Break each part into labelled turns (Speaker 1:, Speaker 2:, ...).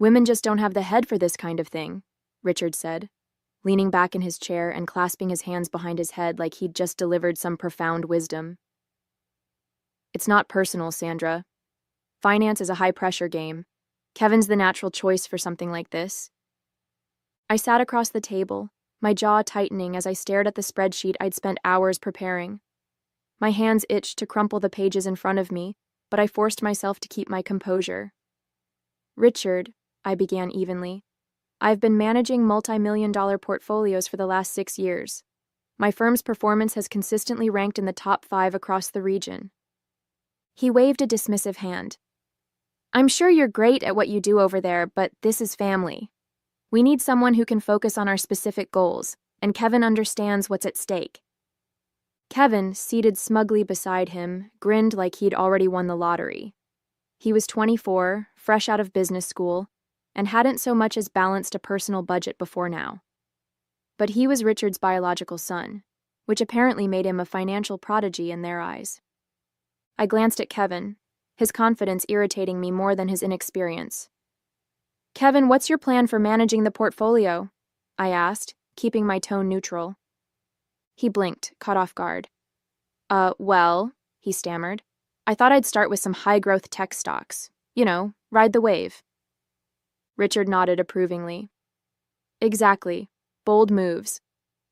Speaker 1: Women just don't have the head for this kind of thing, Richard said, leaning back in his chair and clasping his hands behind his head like he'd just delivered some profound wisdom. It's not personal, Sandra. Finance is a high-pressure game. Kevin's the natural choice for something like this. I sat across the table, my jaw tightening as I stared at the spreadsheet I'd spent hours preparing. My hands itched to crumple the pages in front of me, but I forced myself to keep my composure. Richard, I began evenly, I've been managing multi-million-dollar portfolios for the last 6 years. My firm's performance has consistently ranked in the top 5 across the region. He waved a dismissive hand. I'm sure you're great at what you do over there, but this is family. We need someone who can focus on our specific goals, and Kevin understands what's at stake. Kevin, seated smugly beside him, grinned like he'd already won the lottery. He was 24, fresh out of business school, and hadn't so much as balanced a personal budget before now. But he was Richard's biological son, which apparently made him a financial prodigy in their eyes. I glanced at Kevin, his confidence irritating me more than his inexperience. Kevin, what's your plan for managing the portfolio? I asked, keeping my tone neutral. He blinked, caught off guard. Well, he stammered. I thought I'd start with some high-growth tech stocks. You know, ride the wave. Richard nodded approvingly. Exactly. Bold moves.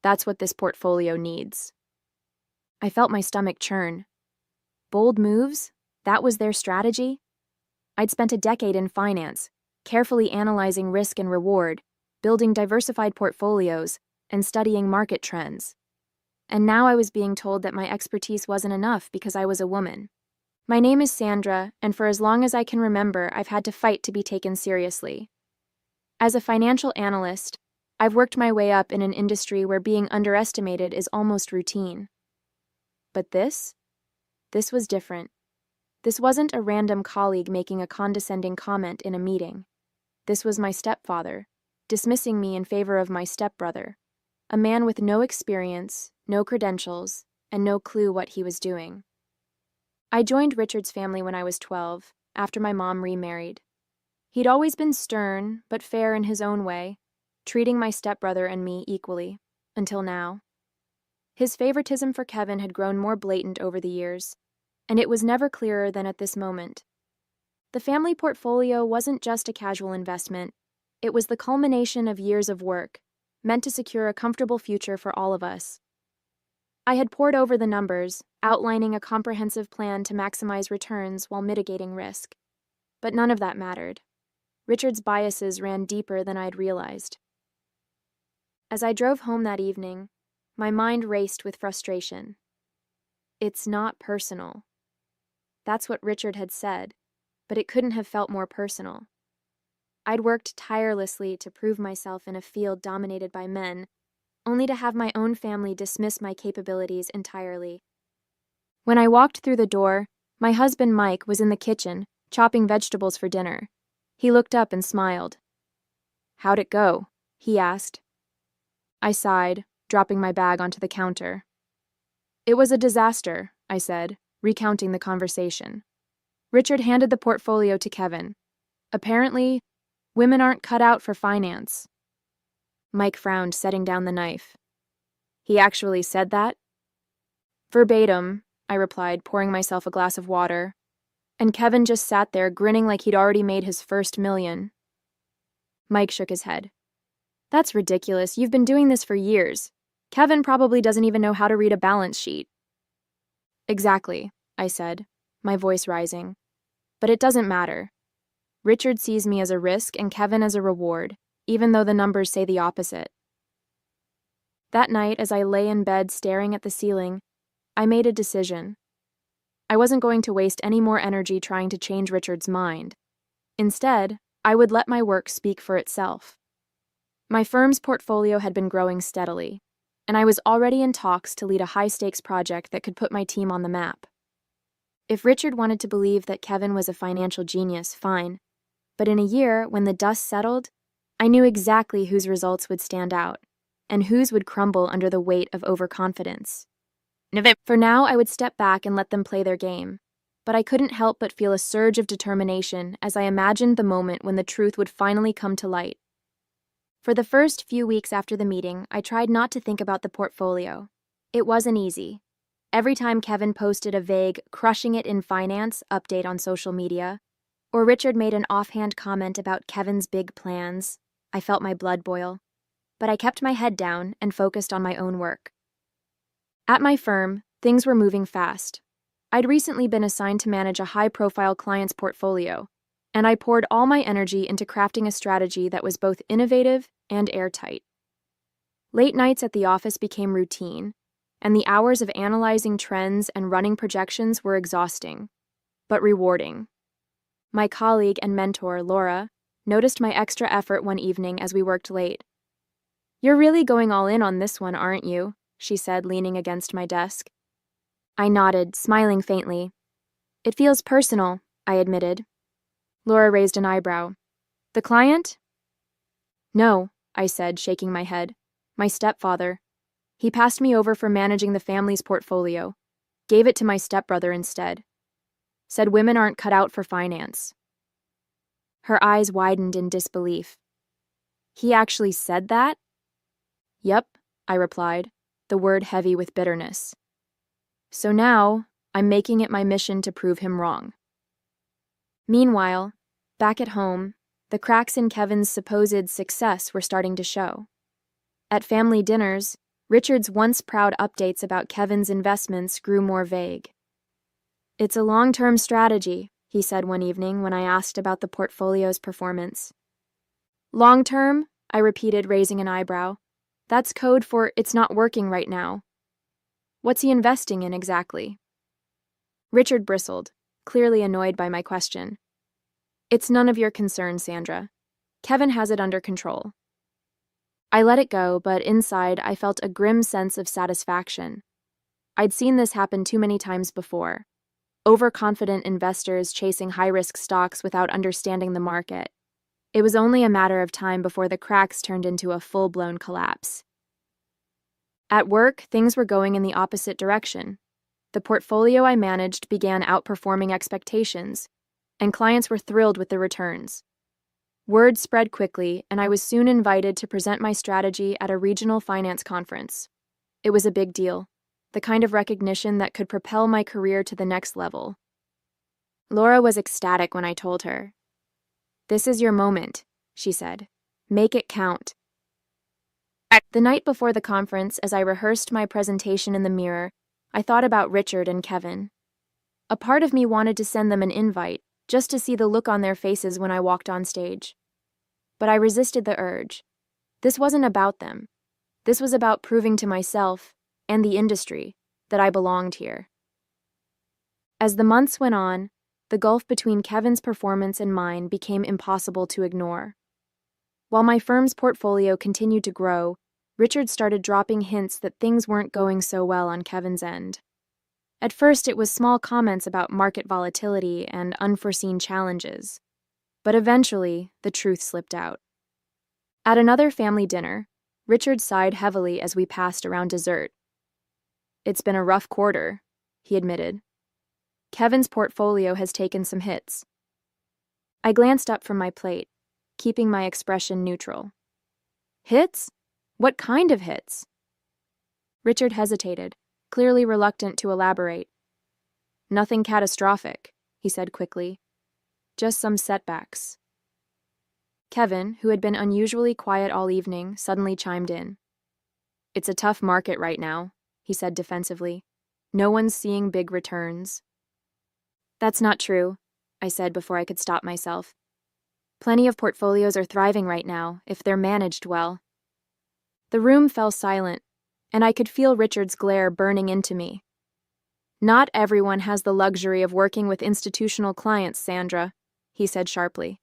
Speaker 1: That's what this portfolio needs. I felt my stomach churn. Bold moves? That was their strategy? I'd spent a decade in finance, carefully analyzing risk and reward, building diversified portfolios, and studying market trends. And now I was being told that my expertise wasn't enough because I was a woman. My name is Sandra, and for as long as I can remember, I've had to fight to be taken seriously. As a financial analyst, I've worked my way up in an industry where being underestimated is almost routine. But this was different. This wasn't a random colleague making a condescending comment in a meeting. This was my stepfather, dismissing me in favor of my stepbrother, a man with no experience, no credentials, and no clue what he was doing. I joined Richard's family when I was 12, after my mom remarried. He'd always been stern, but fair in his own way, treating my stepbrother and me equally, until now. His favoritism for Kevin had grown more blatant over the years, and it was never clearer than at this moment. The family portfolio wasn't just a casual investment, it was the culmination of years of work, meant to secure a comfortable future for all of us. I had pored over the numbers, outlining a comprehensive plan to maximize returns while mitigating risk. But none of that mattered. Richard's biases ran deeper than I'd realized. As I drove home that evening, my mind raced with frustration. It's not personal. That's what Richard had said, but it couldn't have felt more personal. I'd worked tirelessly to prove myself in a field dominated by men, only to have my own family dismiss my capabilities entirely. When I walked through the door, my husband Mike was in the kitchen, chopping vegetables for dinner. He looked up and smiled. How'd it go? He asked. I sighed, dropping my bag onto the counter. It was a disaster, I said, recounting the conversation. Richard handed the portfolio to Kevin. Apparently, women aren't cut out for finance. Mike frowned, setting down the knife. He actually said that? Verbatim, I replied, pouring myself a glass of water. And Kevin just sat there, grinning like he'd already made his first million. Mike shook his head. That's ridiculous. You've been doing this for years. Kevin probably doesn't even know how to read a balance sheet. Exactly, I said, my voice rising. But it doesn't matter. Richard sees me as a risk and Kevin as a reward, even though the numbers say the opposite. That night, as I lay in bed staring at the ceiling, I made a decision. I wasn't going to waste any more energy trying to change Richard's mind. Instead, I would let my work speak for itself. My firm's portfolio had been growing steadily, and I was already in talks to lead a high-stakes project that could put my team on the map. If Richard wanted to believe that Kevin was a financial genius, fine. But in a year, when the dust settled, I knew exactly whose results would stand out, and whose would crumble under the weight of overconfidence. For now, I would step back and let them play their game, but I couldn't help but feel a surge of determination as I imagined the moment when the truth would finally come to light. For the first few weeks after the meeting, I tried not to think about the portfolio. It wasn't easy. Every time Kevin posted a vague, crushing it in finance update on social media, or Richard made an offhand comment about Kevin's big plans, I felt my blood boil. But I kept my head down and focused on my own work. At my firm, things were moving fast. I'd recently been assigned to manage a high-profile client's portfolio, and I poured all my energy into crafting a strategy that was both innovative and airtight. Late nights at the office became routine, and the hours of analyzing trends and running projections were exhausting, but rewarding. My colleague and mentor, Laura, noticed my extra effort one evening as we worked late. "You're really going all in on this one, aren't you?" she said, leaning against my desk. I nodded, smiling faintly. "It feels personal," I admitted. Laura raised an eyebrow. "The client?" "No," I said, shaking my head. "My stepfather. He passed me over for managing the family's portfolio. Gave it to my stepbrother instead. Said women aren't cut out for finance." Her eyes widened in disbelief. "He actually said that?" "Yep," I replied, the word heavy with bitterness. "So now, I'm making it my mission to prove him wrong." Meanwhile, back at home, the cracks in Kevin's supposed success were starting to show. At family dinners, Richard's once proud updates about Kevin's investments grew more vague. "It's a long-term strategy," he said one evening when I asked about the portfolio's performance. "Long-term?" I repeated, raising an eyebrow. "That's code for it's not working right now. What's he investing in exactly?" Richard bristled, clearly annoyed by my question. "It's none of your concern, Sandra. Kevin has it under control." I let it go, but inside I felt a grim sense of satisfaction. I'd seen this happen too many times before. Overconfident investors chasing high-risk stocks without understanding the market. It was only a matter of time before the cracks turned into a full-blown collapse. At work, things were going in the opposite direction. The portfolio I managed began outperforming expectations, and clients were thrilled with the returns. Word spread quickly, and I was soon invited to present my strategy at a regional finance conference. It was a big deal, the kind of recognition that could propel my career to the next level. Laura was ecstatic when I told her. "This is your moment," she said. "Make it count." The night before the conference, as I rehearsed my presentation in the mirror, I thought about Richard and Kevin. A part of me wanted to send them an invite, just to see the look on their faces when I walked on stage. But I resisted the urge. This wasn't about them. This was about proving to myself, and the industry, that I belonged here. As the months went on, the gulf between Kevin's performance and mine became impossible to ignore. While my firm's portfolio continued to grow, Richard started dropping hints that things weren't going so well on Kevin's end. At first, it was small comments about market volatility and unforeseen challenges. But eventually, the truth slipped out. At another family dinner, Richard sighed heavily as we passed around dessert. "It's been a rough quarter," he admitted. "Kevin's portfolio has taken some hits." I glanced up from my plate, keeping my expression neutral. "Hits? What kind of hits?" Richard hesitated, clearly reluctant to elaborate. "Nothing catastrophic," he said quickly. "Just some setbacks." Kevin, who had been unusually quiet all evening, suddenly chimed in. "It's a tough market right now," he said defensively. "No one's seeing big returns." "That's not true," I said before I could stop myself. "Plenty of portfolios are thriving right now, if they're managed well." The room fell silent, and I could feel Richard's glare burning into me. "Not everyone has the luxury of working with institutional clients, Sandra," he said sharply.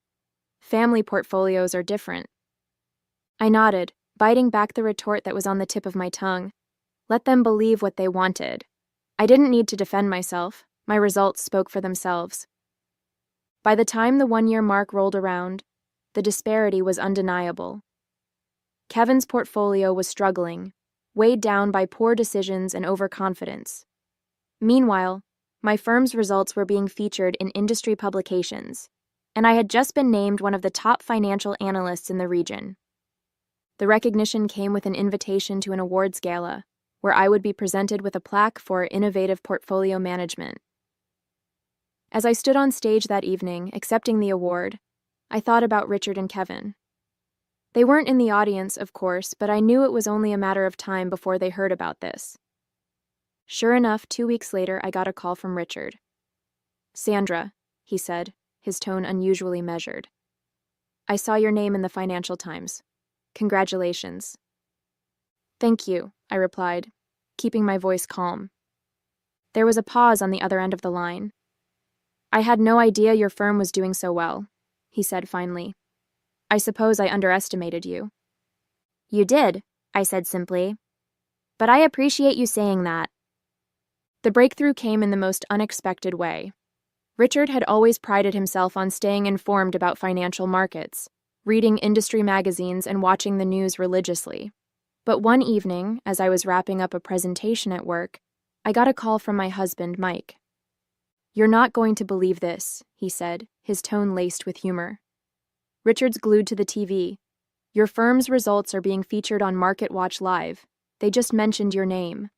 Speaker 1: "Family portfolios are different." I nodded, biting back the retort that was on the tip of my tongue. Let them believe what they wanted. I didn't need to defend myself. My results spoke for themselves. By the time the one-year mark rolled around, the disparity was undeniable. Kevin's portfolio was struggling, weighed down by poor decisions and overconfidence. Meanwhile, My firm's results were being featured in industry publications, and I had just been named one of the top financial analysts in the region. The recognition came with an invitation to an awards gala, where I would be presented with a plaque for innovative portfolio management. As I stood on stage that evening, accepting the award, I thought about Richard and Kevin. They weren't in the audience, of course, but I knew it was only a matter of time before they heard about this. Sure enough, 2 weeks later, I got a call from Richard. "Sandra," he said, his tone unusually measured. "I saw your name in the Financial Times. Congratulations." "Thank you," I replied, keeping my voice calm. There was a pause on the other end of the line. "I had no idea your firm was doing so well," he said finally. "I suppose I underestimated you." "You did," I said simply. "But I appreciate you saying that." The breakthrough came in the most unexpected way. Richard had always prided himself on staying informed about financial markets, reading industry magazines and watching the news religiously. But one evening, as I was wrapping up a presentation at work, I got a call from my husband, Mike. "You're not going to believe this," he said, his tone laced with humor. "Richard's glued to the TV. Your firm's results are being featured on Market Watch Live. They just mentioned your name."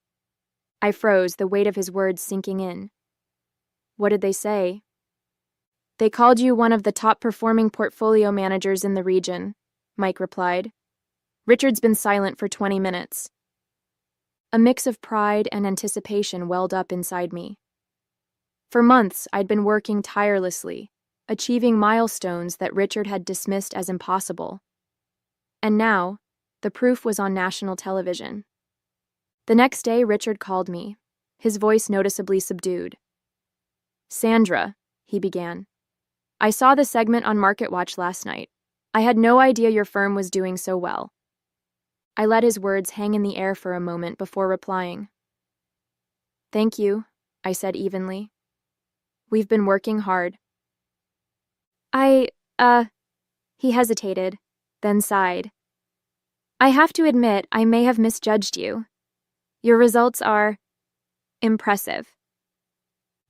Speaker 1: I froze, the weight of his words sinking in. "What did they say?" "They called you one of the top-performing portfolio managers in the region," Mike replied. "Richard's been silent for 20 minutes. A mix of pride and anticipation welled up inside me. For months, I'd been working tirelessly, achieving milestones that Richard had dismissed as impossible. And now, the proof was on national television. The next day, Richard called me, his voice noticeably subdued. "Sandra," he began, "I saw the segment on Market Watch last night. I had no idea your firm was doing so well." I let his words hang in the air for a moment before replying. "Thank you," I said evenly. "We've been working hard." He hesitated, then sighed. "I have to admit, I may have misjudged you. Your results are impressive."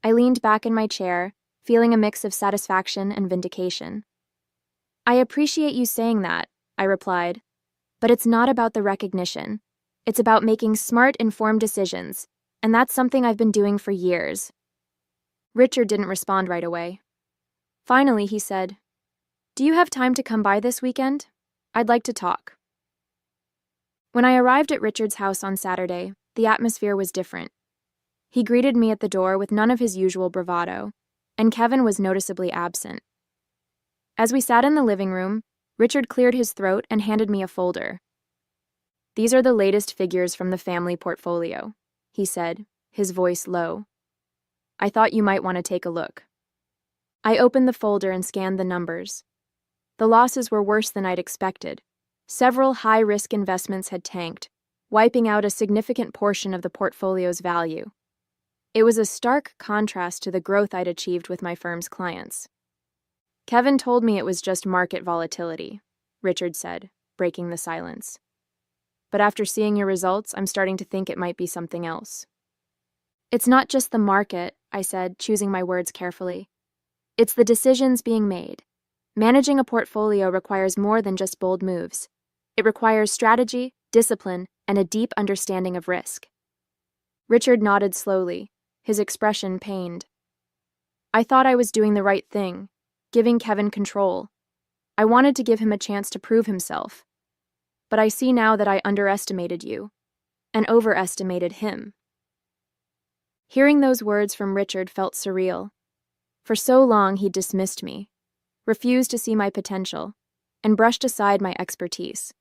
Speaker 1: I leaned back in my chair, feeling a mix of satisfaction and vindication. "I appreciate you saying that," I replied, "but it's not about the recognition. It's about making smart, informed decisions, and that's something I've been doing for years." Richard didn't respond right away. Finally, he said, "Do you have time to come by this weekend? I'd like to talk." When I arrived at Richard's house on Saturday, the atmosphere was different. He greeted me at the door with none of his usual bravado, and Kevin was noticeably absent. As we sat in the living room, Richard cleared his throat and handed me a folder. "These are the latest figures from the family portfolio," he said, his voice low. "I thought you might want to take a look." I opened the folder and scanned the numbers. The losses were worse than I'd expected. Several high-risk investments had tanked, wiping out a significant portion of the portfolio's value. It was a stark contrast to the growth I'd achieved with my firm's clients. "Kevin told me it was just market volatility," Richard said, breaking the silence. "But after seeing your results, I'm starting to think it might be something else." "It's not just the market," I said, choosing my words carefully. "It's the decisions being made. Managing a portfolio requires more than just bold moves. It requires strategy, discipline, and a deep understanding of risk." Richard nodded slowly, his expression pained. "I thought I was doing the right thing, giving Kevin control. I wanted to give him a chance to prove himself. But I see now that I underestimated you, and overestimated him." Hearing those words from Richard felt surreal. For so long he'd dismissed me, refused to see my potential, and brushed aside my expertise.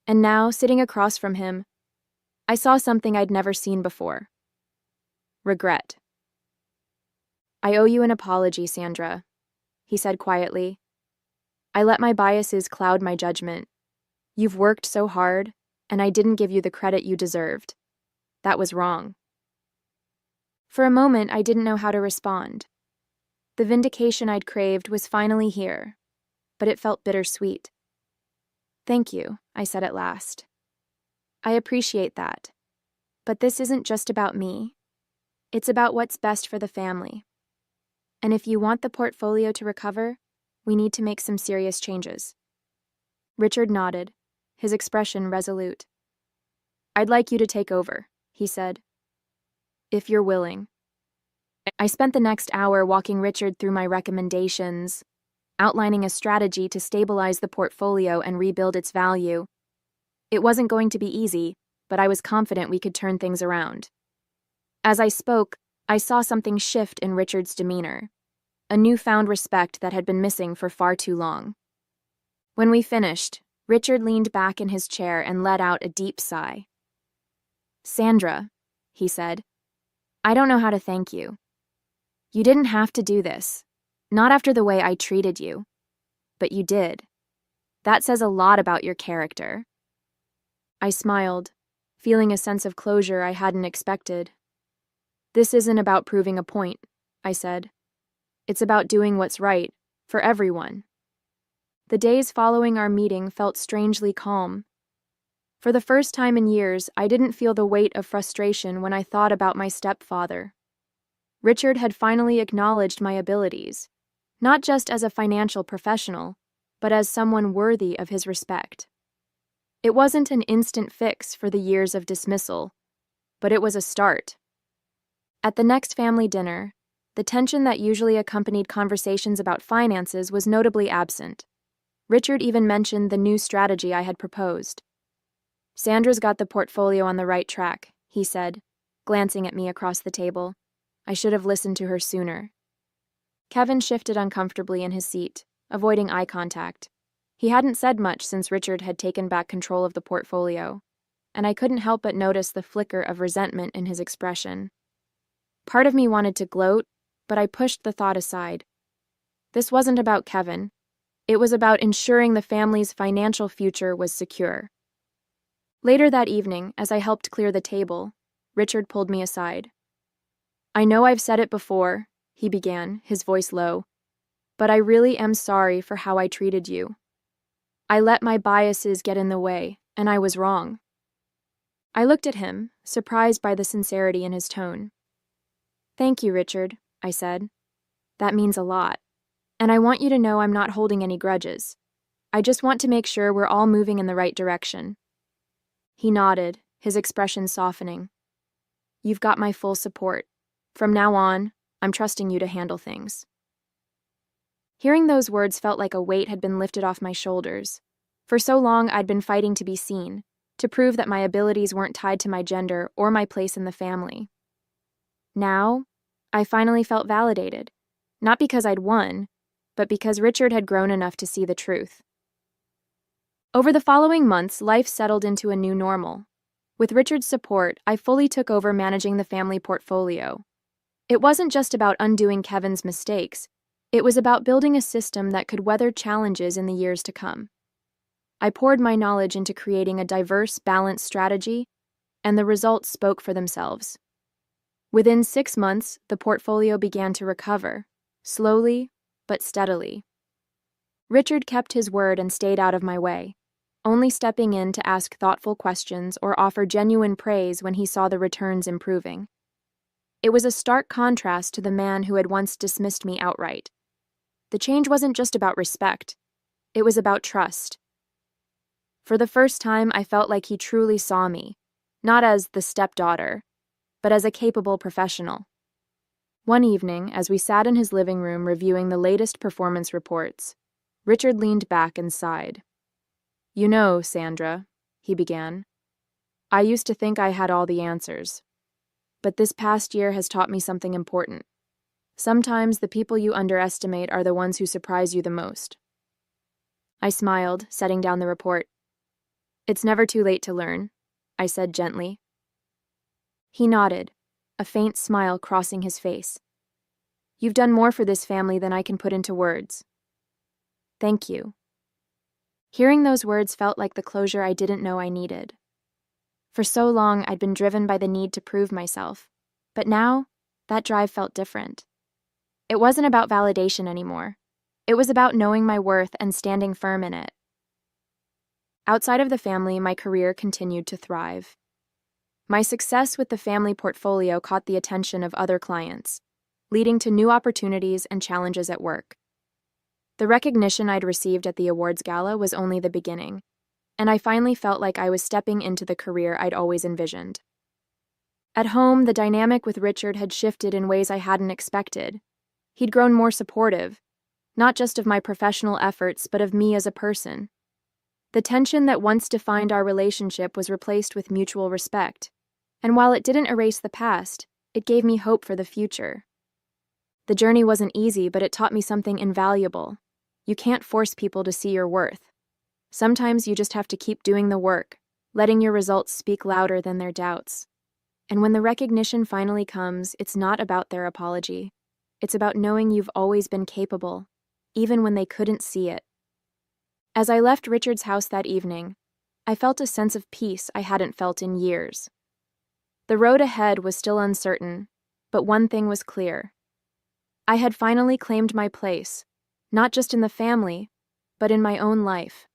Speaker 1: And now, sitting across from him, I saw something I'd never seen before. Regret. "I owe you an apology, Sandra," he said quietly. "I let my biases cloud my judgment. You've worked so hard, and I didn't give you the credit you deserved. That was wrong." For a moment, I didn't know how to respond. The vindication I'd craved was finally here, but it felt bittersweet. "Thank you," I said at last. "I appreciate that. But this isn't just about me. It's about what's best for the family. And if you want the portfolio to recover, we need to make some serious changes. Richard nodded, his expression resolute. I'd like you to take over, he said. If you're willing. I spent the next hour walking Richard through my recommendations, outlining a strategy to stabilize the portfolio and rebuild its value. It wasn't going to be easy, but I was confident we could turn things around. As I spoke, I saw something shift in Richard's demeanor, a newfound respect that had been missing for far too long. When we finished, Richard leaned back in his chair and let out a deep sigh. Sandra, he said, I don't know how to thank you. You didn't have to do this, not after the way I treated you, but you did. That says a lot about your character. I smiled, feeling a sense of closure I hadn't expected. This isn't about proving a point, I said. It's about doing what's right, for everyone. The days following our meeting felt strangely calm. For the first time in years, I didn't feel the weight of frustration when I thought about my stepfather. Richard had finally acknowledged my abilities, not just as a financial professional, but as someone worthy of his respect. It wasn't an instant fix for the years of dismissal, but it was a start. At the next family dinner, the tension that usually accompanied conversations about finances was notably absent. Richard even mentioned the new strategy I had proposed. Sandra's got the portfolio on the right track, he said, glancing at me across the table. I should have listened to her sooner. Kevin shifted uncomfortably in his seat, avoiding eye contact. He hadn't said much since Richard had taken back control of the portfolio, and I couldn't help but notice the flicker of resentment in his expression. Part of me wanted to gloat, but I pushed the thought aside. This wasn't about Kevin. It was about ensuring the family's financial future was secure. Later that evening, as I helped clear the table, Richard pulled me aside. I know I've said it before, he began, his voice low, but I really am sorry for how I treated you. I let my biases get in the way, and I was wrong. I looked at him, surprised by the sincerity in his tone. Thank you, Richard, I said. That means a lot. And I want you to know I'm not holding any grudges. I just want to make sure we're all moving in the right direction. He nodded, his expression softening. You've got my full support. From now on, I'm trusting you to handle things. Hearing those words felt like a weight had been lifted off my shoulders. For so long, I'd been fighting to be seen, to prove that my abilities weren't tied to my gender or my place in the family. Now, I finally felt validated, not because I'd won, but because Richard had grown enough to see the truth. Over the following months, life settled into a new normal. With Richard's support, I fully took over managing the family portfolio. It wasn't just about undoing Kevin's mistakes. It was about building a system that could weather challenges in the years to come. I poured my knowledge into creating a diverse, balanced strategy, and the results spoke for themselves. Within 6 months, the portfolio began to recover, slowly but steadily. Richard kept his word and stayed out of my way, only stepping in to ask thoughtful questions or offer genuine praise when he saw the returns improving. It was a stark contrast to the man who had once dismissed me outright. The change wasn't just about respect. It was about trust. For the first time, I felt like he truly saw me, not as the stepdaughter, but as a capable professional. One evening, as we sat in his living room reviewing the latest performance reports, Richard leaned back and sighed. You know, Sandra, he began, I used to think I had all the answers. But this past year has taught me something important. Sometimes the people you underestimate are the ones who surprise you the most. I smiled, setting down the report. It's never too late to learn, I said gently. He nodded, a faint smile crossing his face. You've done more for this family than I can put into words. Thank you. Hearing those words felt like the closure I didn't know I needed. For so long, I'd been driven by the need to prove myself, but now, that drive felt different. It wasn't about validation anymore. It was about knowing my worth and standing firm in it. Outside of the family, my career continued to thrive. My success with the family portfolio caught the attention of other clients, leading to new opportunities and challenges at work. The recognition I'd received at the awards gala was only the beginning, and I finally felt like I was stepping into the career I'd always envisioned. At home, the dynamic with Richard had shifted in ways I hadn't expected. He'd grown more supportive, not just of my professional efforts, but of me as a person. The tension that once defined our relationship was replaced with mutual respect, and while it didn't erase the past, it gave me hope for the future. The journey wasn't easy, but it taught me something invaluable. You can't force people to see your worth. Sometimes you just have to keep doing the work, letting your results speak louder than their doubts. And when the recognition finally comes, it's not about their apology. It's about knowing you've always been capable, even when they couldn't see it. As I left Richard's house that evening, I felt a sense of peace I hadn't felt in years. The road ahead was still uncertain, but one thing was clear. I had finally claimed my place, not just in the family, but in my own life.